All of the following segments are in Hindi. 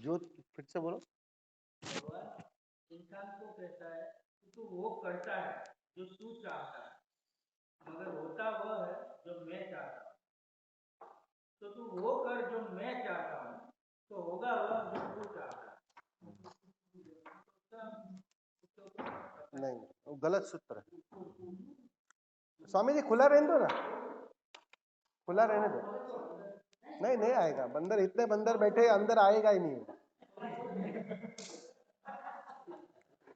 जो फिर से बोलो। इंसान को कहता है कि तू वो करता है जो तू चाहता है, मगर होता वह है जो मैं चाहता हूँ। तो तू वो कर जो मैं चाहता हूँ, तो होगा वह जो तू चाहता है। नहीं, वो गलत सूत्र है। स्वामी जी खुला रहने दो ना, खुला रहने दो। नहीं नहीं आएगा बंदर, इतने बंदर बैठे अंदर आएगा ही नहीं,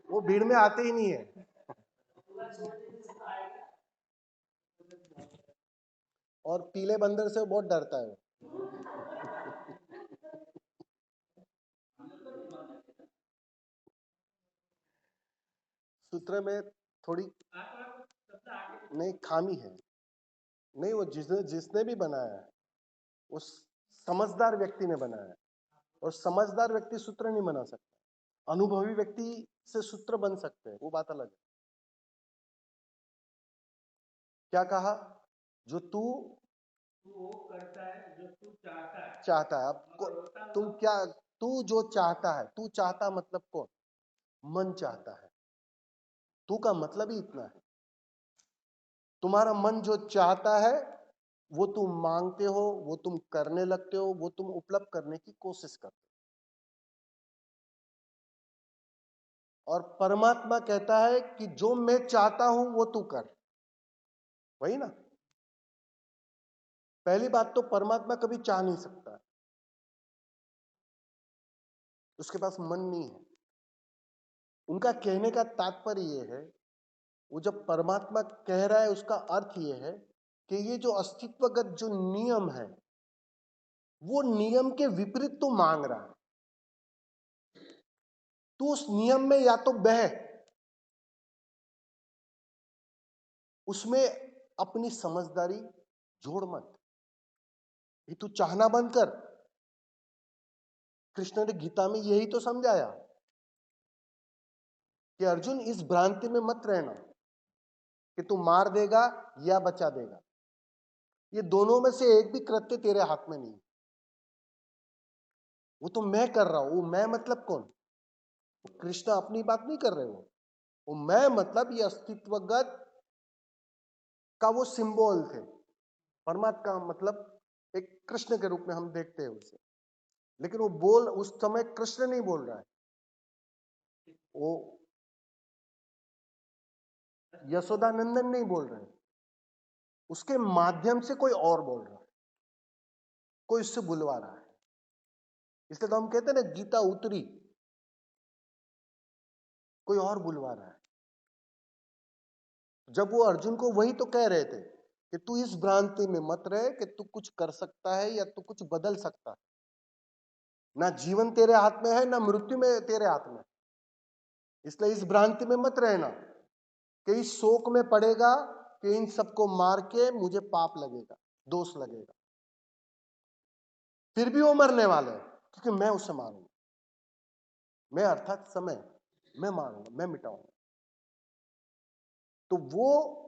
वो भीड़ में आते ही नहीं है। और पीले बंदर से बहुत डरता है। सूत्र में थोड़ी नहीं खामी है। नहीं, वो जिसने भी बनाया है उस समझदार व्यक्ति ने बनाया है, और समझदार व्यक्ति सूत्र नहीं बना सकता। अनुभवी व्यक्ति से सूत्र बन सकते हैं, वो बात अलग है। क्या कहा? जो तू वो करता है जो तू चाहता है। चाहता है। अब तुम क्या, तू जो चाहता है, तू चाहता मतलब कौन? मन चाहता है। तू का मतलब ही इतना है। तुम्हारा मन जो चाहता है वो तुम मांगते हो, वो तुम करने लगते हो, वो तुम उपलब्ध करने की कोशिश करते हो। और परमात्मा कहता है कि जो मैं चाहता हूं वो तू कर। वही ना। पहली बात तो परमात्मा कभी चाह नहीं सकता, उसके पास मन नहीं है। उनका कहने का तात्पर्य यह है, वो जब परमात्मा कह रहा है उसका अर्थ यह है कि ये जो अस्तित्वगत जो नियम है, वो नियम के विपरीत तू मांग रहा है। तू उस नियम में या तो बह, उसमें अपनी समझदारी जोड़ मत। ये तू चाहना बंद कर। कृष्ण ने गीता में यही तो समझाया कि अर्जुन इस भ्रांति में मत रहना कि तू मार देगा या बचा देगा। ये दोनों में से एक भी कृत्य तेरे हाथ में नहीं। वो तो मैं कर रहा हूं। वो मैं मतलब कौन? कृष्ण अपनी बात नहीं कर रहे हो। वो मैं मतलब ये अस्तित्वगत का वो सिंबल थे। परमात्मा का मतलब एक कृष्ण के रूप में हम देखते हैं उसे। लेकिन वो बोल उस समय कृष्ण नहीं बोल रहा है, वो यशोदानंदन नहीं बोल रहे, उसके माध्यम से कोई और बोल रहा है, कोई उससे बुलवा रहा है। इसलिए तो हम कहते हैं ना, गीता उतरी, कोई और बुलवा रहा है। जब वो अर्जुन को वही तो कह रहे थे कि तू इस भ्रांति में मत रहे कि तू कुछ कर सकता है या तू कुछ बदल सकता है। ना जीवन तेरे हाथ में है, ना मृत्यु में तेरे हाथ में। इसलिए इस भ्रांति में मत रहना कि इस शोक में पड़ेगा कि इन सबको मार के मुझे पाप लगेगा, दोष लगेगा। फिर भी वो मरने वाले हैं, क्योंकि मैं उसे मारूंगा। मैं अर्थात समय, मैं मारूंगा, मैं मिटाऊंगा। तो वो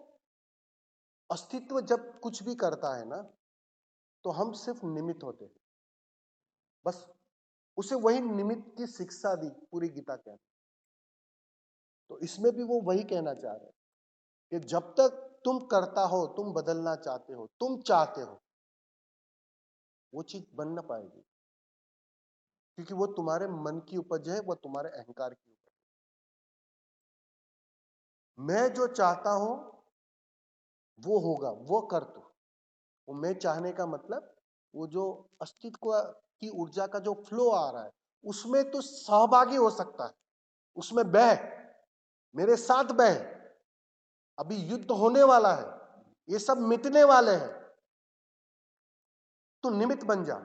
अस्तित्व जब कुछ भी करता है ना, तो हम सिर्फ निमित्त होते हैं। बस उसे वही निमित्त की शिक्षा दी पूरी गीता के अंदर। तो इसमें भी वो वही कहना चाह रहे हैं कि जब तक तुम करता हो, तुम बदलना चाहते हो, तुम चाहते हो, वो चीज बन ना पाएगी, क्योंकि वो तुम्हारे मन की उपज है, वो तुम्हारे अहंकार की उपज है। मैं जो चाहता हूं वो होगा, वो कर तू। वो मैं चाहने का मतलब, वो जो अस्तित्व की ऊर्जा का जो फ्लो आ रहा है, उसमें तो सहभागी हो सकता है। उसमें बह, मेरे साथ बह। अभी युद्ध होने वाला है, ये सब मिटने वाले हैं। तू निमित्त बन जा,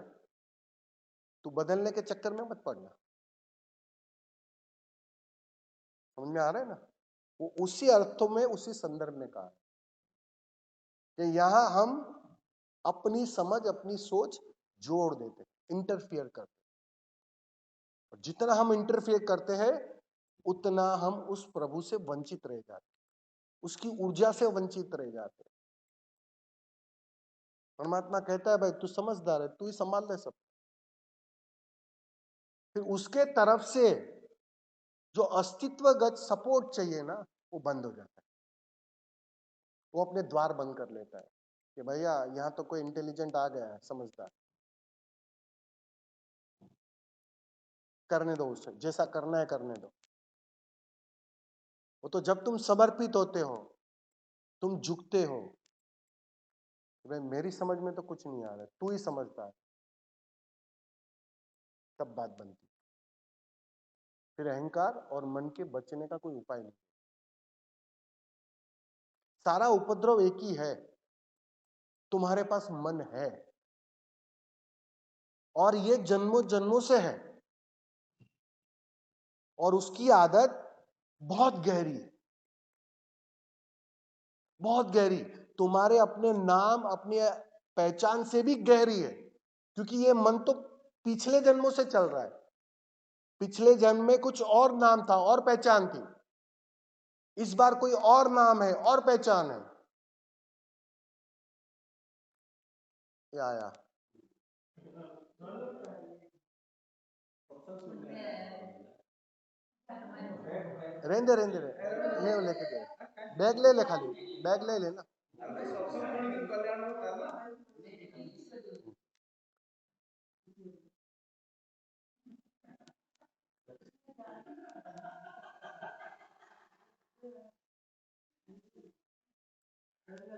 तू बदलने के चक्कर में मत पड़ना। समझ में आ रहा है ना? वो उसी अर्थों में, उसी संदर्भ में कहा कि यहां हम अपनी समझ, अपनी सोच जोड़ देते, इंटरफियर करते। और जितना हम इंटरफियर करते हैं उतना हम उस प्रभु से वंचित रह जाते, उसकी ऊर्जा से वंचित रह जाते। परमात्मा कहता है भाई तू समझदार है, तू ही संभाल ले सब। फिर उसके तरफ से जो अस्तित्वगत सपोर्ट चाहिए ना, वो बंद हो जाता है। वो अपने द्वार बंद कर लेता है कि भैया यहां तो कोई इंटेलिजेंट आ गया है, समझदार, करने दो, उसे जैसा करना है करने दो। वो तो जब तुम समर्पित होते हो, तुम झुकते हो, भाई मेरी समझ में तो कुछ नहीं आ रहा, तू ही समझता है, तब बात बनती। फिर अहंकार और मन के बचने का कोई उपाय नहीं। सारा उपद्रव एक ही है, तुम्हारे पास मन है और ये जन्मों जन्मों से है, और उसकी आदत बहुत गहरी है, बहुत गहरी, तुम्हारे अपने नाम अपने पहचान से भी गहरी है। क्योंकि ये मन तो पिछले जन्मों से चल रहा है, पिछले जन्म में कुछ और नाम था और पहचान थी, इस बार कोई और नाम है और पहचान है। या रेंदे रेंदे ले लेके दे, बैग ले ले, खाली बैग ले लेना।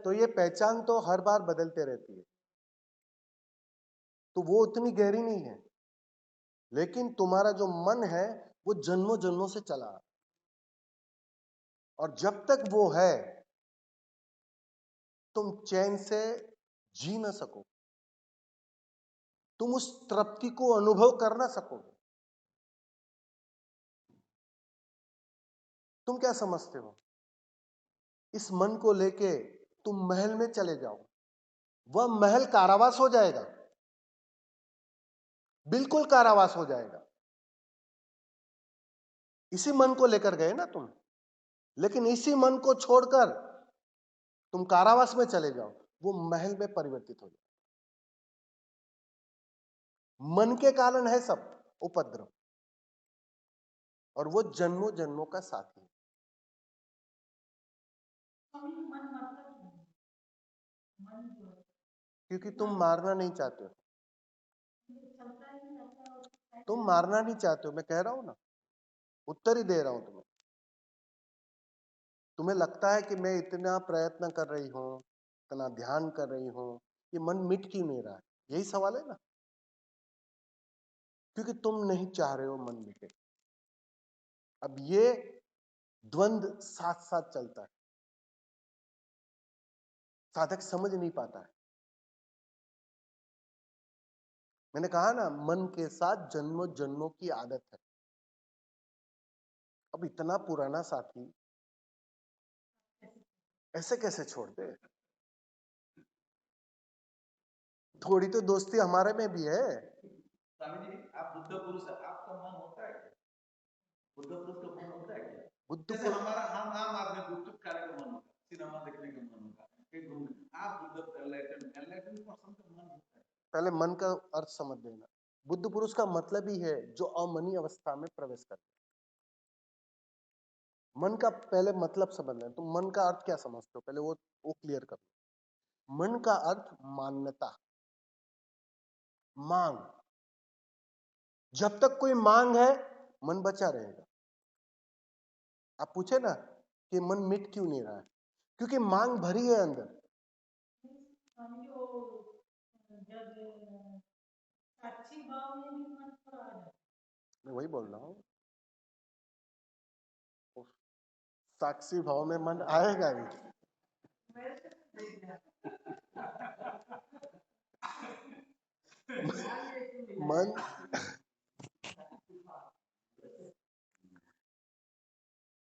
तो ये पहचान तो हर बार बदलते रहती है, तो वो उतनी गहरी नहीं है, लेकिन तुम्हारा जो मन है वो जन्मों जन्मों से चला, और जब तक वो है तुम चैन से जी ना सको, तुम उस तृप्ति को अनुभव कर ना सकोगे। तुम क्या समझते हो, इस मन को लेके तुम महल में चले जाओ, वह महल कारावास हो जाएगा, बिल्कुल कारावास हो जाएगा। इसी मन को लेकर गए ना तुम, लेकिन इसी मन को छोड़कर तुम कारावास में चले जाओ, वो महल में परिवर्तित हो जाए। मन के कारण है सब उपद्रव, और वो जन्मों जन्मों का साथी है। क्योंकि तुम मारना नहीं चाहते हो, तुम मारना नहीं चाहते हो, मैं कह रहा हूं ना, उत्तर ही दे रहा हूं तुम्हें। तुम्हें लगता है कि मैं इतना प्रयत्न कर रही हूं, इतना ध्यान कर रही हूं, ये मन मिट क्यों नहीं रहा है, यही सवाल है ना। क्योंकि तुम नहीं चाह रहे हो मन मिटे। अब ये द्वंद साथ साथ चलता है, साधक समझ नहीं पाता है। मैंने कहा ना, मन के साथ जन्मों जन्मों की आदत है। अब इतना पुराना साथी ऐसे कैसे छोड़ दे? थोड़ी तो दोस्ती हमारे में भी है। स्वामी जी, आप बुद्ध पुरुष है, आपका मन होता है, बुद्ध पुरुष का मन होता है क्या? बुद्ध जैसे हमारा हम आम आदमी गुपचुप खाने का मन होता है, सिनेमा देखने का मन होता है, कहीं घूमने, आप बुद्ध एनलाइटन पर्सन का मन होता है। पहले मन का अर्थ समझ लेना। बुद्ध पुरुष का मतलब ही है जो अमनी अवस्था में प्रवेश करते हैं। मन का पहले मतलब समझना है। तुम मन का अर्थ क्या समझते हो, पहले वो क्लियर कर लो। मन का अर्थ मान्यता, मांग। जब तक कोई मांग है मन बचा रहेगा। आप पूछे ना कि मन मिट क्यों नहीं रहा है, क्योंकि मांग भरी है अंदर। मैं वही बोल रहा हूँ, साक्षी भाव में मन आएगा ही। मन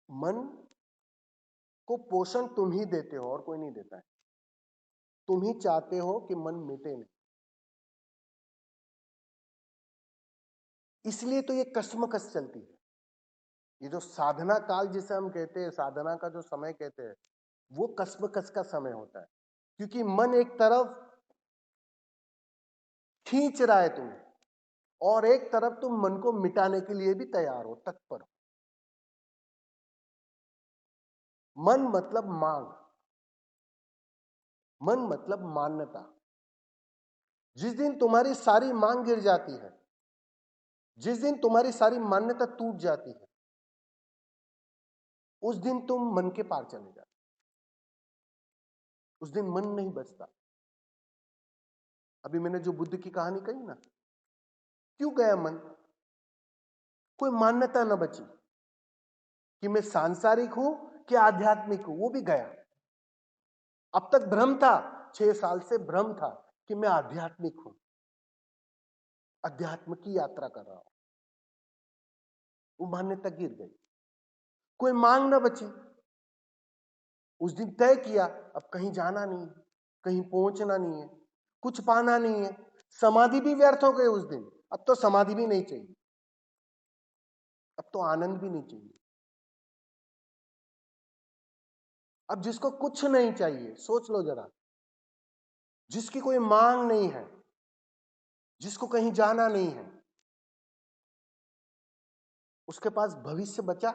मन को पोषण तुम ही देते हो और कोई नहीं देता है। तुम ही चाहते हो कि मन मिटे नहीं, इसलिए तो ये कश्मकश चलती है। ये जो साधना काल जिसे हम कहते हैं, साधना का जो समय कहते हैं, वो कश्मकश का समय होता है। क्योंकि मन एक तरफ खींच रहा है तुम्हें और एक तरफ तुम मन को मिटाने के लिए भी तैयार हो, तत्पर हो। मन मतलब मांग, मन मतलब मान्यता। जिस दिन तुम्हारी सारी मांग गिर जाती है, जिस दिन तुम्हारी सारी मान्यता टूट जाती है, उस दिन तुम मन के पार चले जाते, उस दिन मन नहीं बचता। अभी मैंने जो बुद्ध की कहानी कही ना, क्यों गया मन? कोई मान्यता न बची कि मैं सांसारिक हूं कि आध्यात्मिक हूं, वो भी गया। अब तक भ्रम था, 6 साल से भ्रम था कि मैं आध्यात्मिक हूं, अध्यात्म की यात्रा कर रहा हूं, वो मान्यता गिर गई। कोई मांग न बची। उस दिन तय किया अब कहीं जाना नहीं, कहीं पहुंचना नहीं है, कुछ पाना नहीं है। समाधि भी व्यर्थ हो गई उस दिन। अब तो समाधि भी नहीं चाहिए, अब तो आनंद भी नहीं चाहिए। अब जिसको कुछ नहीं चाहिए, सोच लो जरा, जिसकी कोई मांग नहीं है, जिसको कहीं जाना नहीं है, उसके पास भविष्य बचा?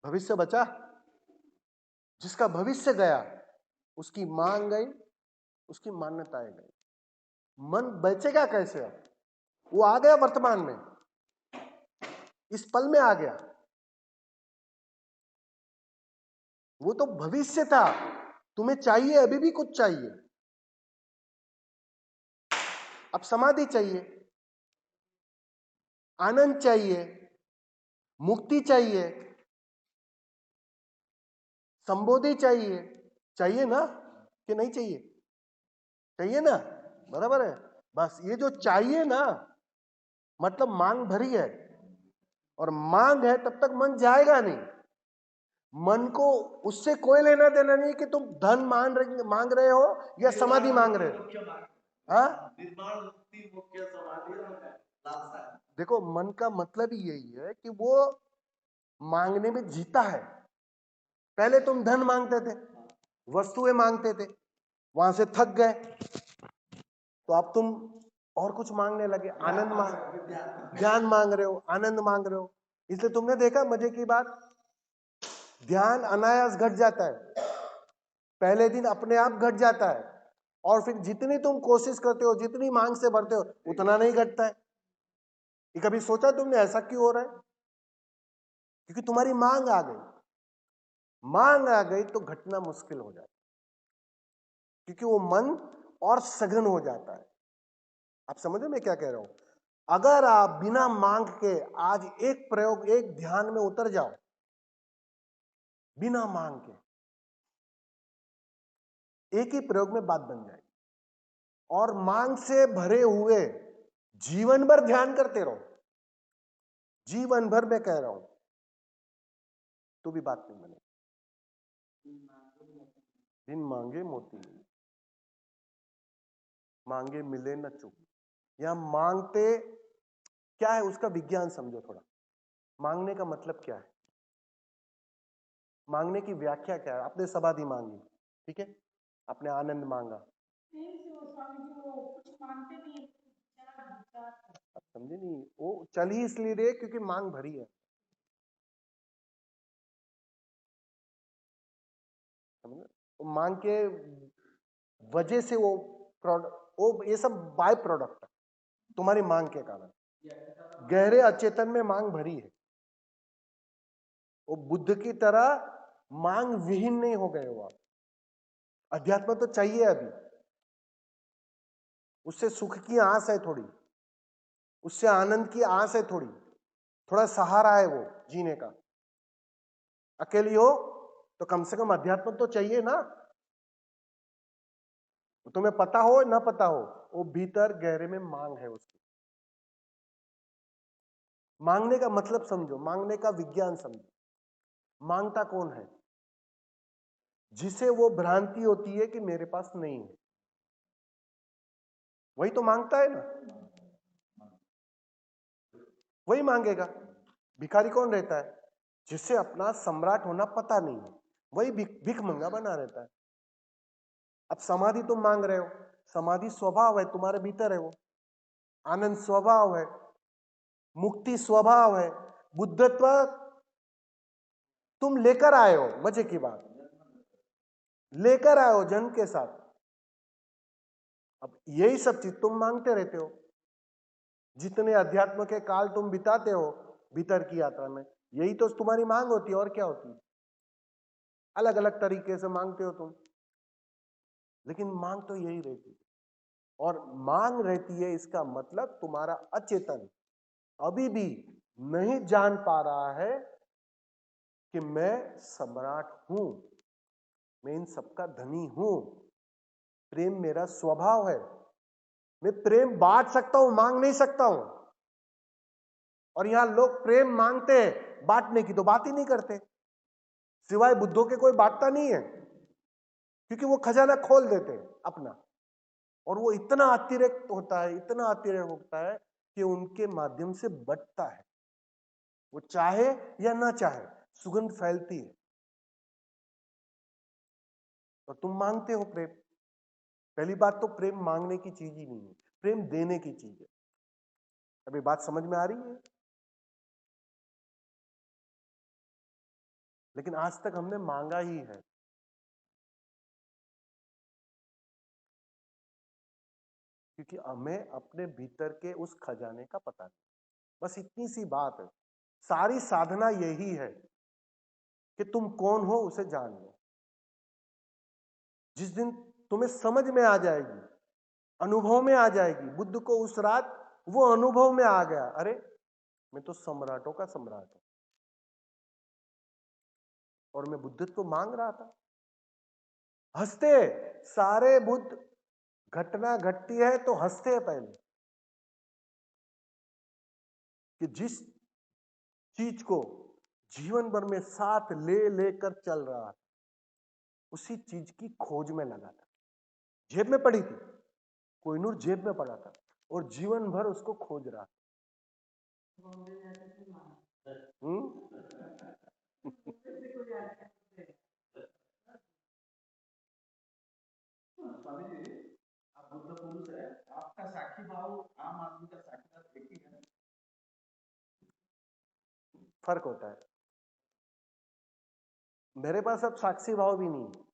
भविष्य बचा? जिसका भविष्य गया, उसकी मांग गई, उसकी मान्यताएं गई। मन बचेगा कैसे? अब वो आ गया वर्तमान में, इस पल में आ गया। वो तो भविष्य था। तुम्हें चाहिए, अभी भी कुछ चाहिए। अब समाधि चाहिए, आनंद चाहिए, मुक्ति चाहिए, संबोधि चाहिए। चाहिए ना कि नहीं चाहिए? चाहिए ना, बराबर है। बस ये जो चाहिए ना, मतलब मांग भरी है, और मांग है तब तक मन जाएगा नहीं। मन को उससे कोई लेना देना नहीं कि तुम धन मांग रहे हो या समाधि मांग रहे हो। हाँ, देखो, मन का मतलब ही यही है कि वो मांगने में जीता है। पहले तुम धन मांगते थे, वस्तुएं मांगते थे, वहां से थक गए, तो अब तुम और कुछ मांगने लगे। आनंद मांग, ज्ञान मांग रहे हो, आनंद मांग रहे हो। इसलिए तुमने देखा, मजे की बात, ध्यान अनायास घट जाता है। पहले दिन अपने आप घट जाता है, और फिर जितनी तुम कोशिश करते हो, जितनी मांग से भरते हो, उतना नहीं घटता है। ये कभी सोचा तुमने ऐसा क्यों हो रहा है? क्योंकि तुम्हारी मांग आ गई। मांग आ गई तो घटना मुश्किल हो जाता है, क्योंकि वो मन और सघन हो जाता है। आप समझो मैं क्या कह रहा हूं? अगर आप बिना मांग के आज एक प्रयोग, एक ध्यान में उतर जाओ, बिना मांग के, एक ही प्रयोग में बात बन जाएगी। और मांग से भरे हुए जीवन भर ध्यान करते रहो, जीवन भर मैं कह रहा हूं, तो भी बात नहीं बनेगी। बिन मांगे मोती मिले, मांगे मिले न चूक। यहां मांगते क्या है, उसका विज्ञान समझो थोड़ा। मांगने का मतलब क्या है? मांगने की व्याख्या क्या है? आपने समाधि मांगी, ठीक है, आपने आनंद मांगा, आप समझे नहीं? वो चल ही इसलिए रहे क्योंकि मांग भरी है, समझे? तो मांग के वजह से वो वो ये सब बाय प्रोडक्ट है तुम्हारी मांग के कारण। गहरे अचेतन में मांग भरी है। वो बुद्ध की तरह मांग विहीन नहीं हो गए हो आप। अध्यात्म तो चाहिए अभी, उससे सुख की आस है थोड़ी, उससे आनंद की आस है थोड़ी, थोड़ा सहारा है वो जीने का। अकेली हो तो कम से कम अध्यात्म तो चाहिए ना। तुम्हें पता हो ना पता हो, वो भीतर गहरे में मांग है उसकी। मांगने का मतलब समझो, मांगने का विज्ञान समझो। मांगता कौन है? जिसे वो भ्रांति होती है कि मेरे पास नहीं है, वही तो मांगता है ना, वही मांगेगा। भिखारी कौन रहता है? जिसे अपना सम्राट होना पता नहीं है, वही भीख मंगा बना रहता है। अब समाधि तुम मांग रहे हो, समाधि स्वभाव है, तुम्हारे भीतर है वो। आनंद स्वभाव है, मुक्ति स्वभाव है। बुद्धत्व तुम लेकर आए हो, मजे की बात, लेकर आए हो जन्म के साथ। अब यही सब चीज तुम मांगते रहते हो। जितने अध्यात्म के काल तुम बिताते हो भीतर की यात्रा में, यही तो तुम्हारी मांग होती है, और क्या होती है। अलग अलग तरीके से मांगते हो तुम, लेकिन मांग तो यही रहती है। और मांग रहती है, इसका मतलब तुम्हारा अचेतन अभी भी नहीं जान पा रहा है कि मैं सम्राट हूं, मैं इन सबका धनी हूं, प्रेम मेरा स्वभाव है, मैं प्रेम बांट सकता हूं, मांग नहीं सकता हूं। और यहां लोग प्रेम मांगते हैं, बांटने की तो बात ही नहीं करते। सिवाय बुद्धों के कोई बांटता नहीं है, क्योंकि वो खजाना खोल देते हैं अपना। और वो इतना अतिरिक्त होता है, इतना अतिरिक्त होता है कि उनके माध्यम से बटता है, वो चाहे या ना चाहे सुगंध फैलती है। और तुम मांगते हो प्रेम। पहली बात तो प्रेम मांगने की चीज ही नहीं है, प्रेम देने की चीज है। अभी बात समझ में आ रही है? लेकिन आज तक हमने मांगा ही है। क्योंकि हमें अपने भीतर के उस खजाने का पता नहीं। बस इतनी सी बात है। सारी साधना यही है कि तुम कौन हो उसे जान लो। जिस दिन तुम्हें समझ में आ जाएगी, अनुभव में आ जाएगी, बुद्ध को उस रात वो अनुभव में आ गया, अरे मैं तो सम्राटों का सम्राट हूं और मैं बुद्धित्व को मांग रहा था। हंसते सारे बुद्ध, घटना घटती है तो हंसते हैं पहले, कि जिस चीज को जीवन भर में साथ ले लेकर चल रहा था, उसी चीज की खोज में लगा था। जेब में पड़ी थी, कोहिनूर जेब में पड़ा था, और जीवन भर उसको खोज रहा था। स्वामी जी, आप बुद्ध पुरुष है, आपका साक्षी भाव आम आदमी का साक्षी भाव एक ही है। फर्क होता है। मेरे पास अब साक्षी भाव भी नहीं है।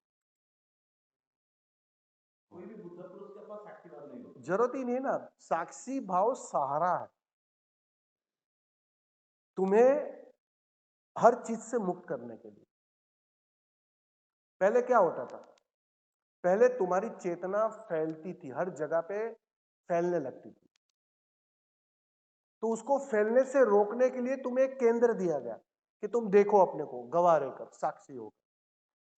कोई भी बुद्ध पुरुष के पास साक्षी भाव नहीं होता, जरूरत ही नहीं ना। साक्षी भाव सहारा है तुम्हें हर चीज से मुक्त करने के लिए। पहले क्या होता था? पहले तुम्हारी चेतना फैलती थी, हर जगह पे फैलने लगती थी, तो उसको फैलने से रोकने के लिए तुम्हें एक केंद्र दिया गया कि तुम देखो अपने को गवाह रहकर, साक्षी होकर।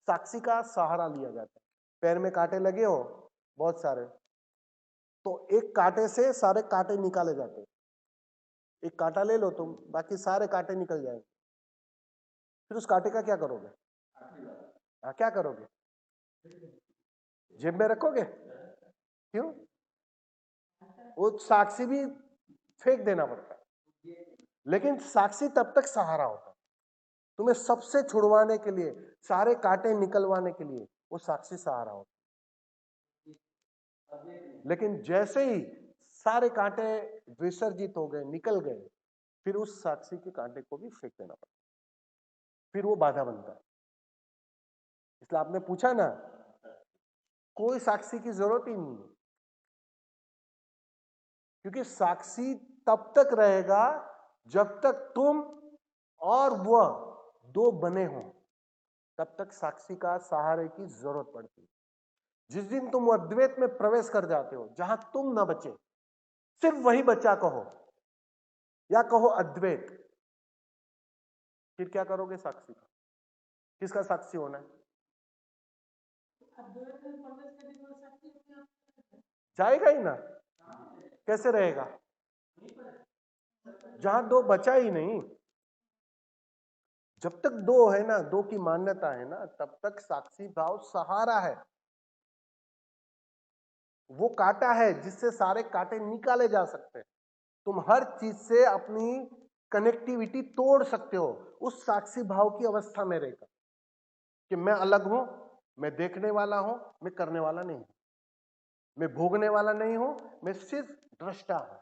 साक्षी का सहारा लिया जाता है। पैर में कांटे लगे हो बहुत सारे, तो एक कांटे से सारे कांटे निकाले जाते हैं। एक कांटा ले लो तुम, बाकी सारे कांटे निकल जाएंगे। फिर उस कांटे का क्या करोगे? हाँ, क्या करोगे? जेब में रखोगे? क्यों? वो साक्षी भी फेंक देना पड़ता है, लेकिन साक्षी तब तक सहारा होता है तुम्हें सबसे छुड़वाने के लिए, सारे कांटे निकलवाने के लिए। वो साक्षी सहारा होता है। लेकिन जैसे ही सारे कांटे विसर्जित हो गए, निकल गए, फिर उस साक्षी के कांटे को भी फेंक देना पड़ता है, फिर वो बाधा बनता है। इसलिए आपने पूछा ना, कोई साक्षी की जरूरत ही नहीं है, क्योंकि साक्षी तब तक रहेगा जब तक तुम और वह दो बने हो, तब तक साक्षी का सहारे की जरूरत पड़ती है। जिस दिन तुम अद्वैत में प्रवेश कर जाते हो, जहां तुम ना बचे, सिर्फ वही बच्चा कहो या कहो अद्वैत, फिर क्या करोगे? साक्षी का। किसका साक्षी होना है? जाएगा ही ना, कैसे रहेगा जहां दो बचा ही नहीं। जब तक दो है ना, दो की मान्यता है ना, तब तक साक्षी भाव सहारा है। वो कांटा है जिससे सारे कांटे निकाले जा सकते हैं। तुम हर चीज से अपनी कनेक्टिविटी तोड़ सकते हो उस साक्षी भाव की अवस्था में रहकर, कि मैं अलग हूं, मैं देखने वाला हूं, मैं करने वाला नहीं हूं। मैं भोगने वाला नहीं हूं, मैं सिर्फ दृष्टा हूं।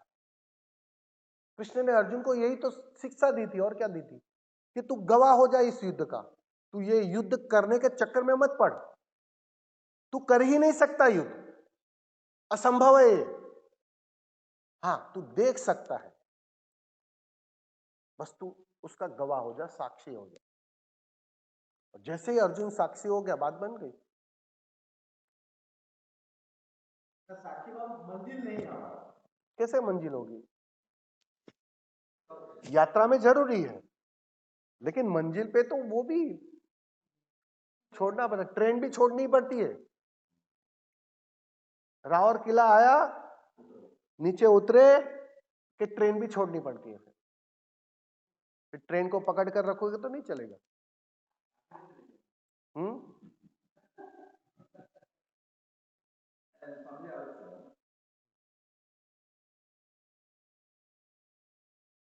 कृष्ण ने अर्जुन को यही तो शिक्षा दी थी, और क्या दी थी, कि तू गवाह हो जाए इस युद्ध का। तू ये युद्ध करने के चक्कर में मत पड़, तू कर ही नहीं सकता युद्ध, असंभव है ये। हाँ, तू देख सकता है, बस तू उसका गवाह हो जा, साक्षी हो जा। जैसे ही अर्जुन साक्षी हो गया, बात बन गई। साक्षी बाबू मंजिल नहीं है, कैसे मंजिल होगी? यात्रा में जरूरी है, लेकिन मंजिल पे तो वो भी छोड़ना पड़ता, ट्रेन भी छोड़नी पड़ती है। रावर किला आया, नीचे उतरे कि ट्रेन भी छोड़नी पड़ती है। फिर ट्रेन को पकड़ कर रखोगे तो नहीं चलेगा।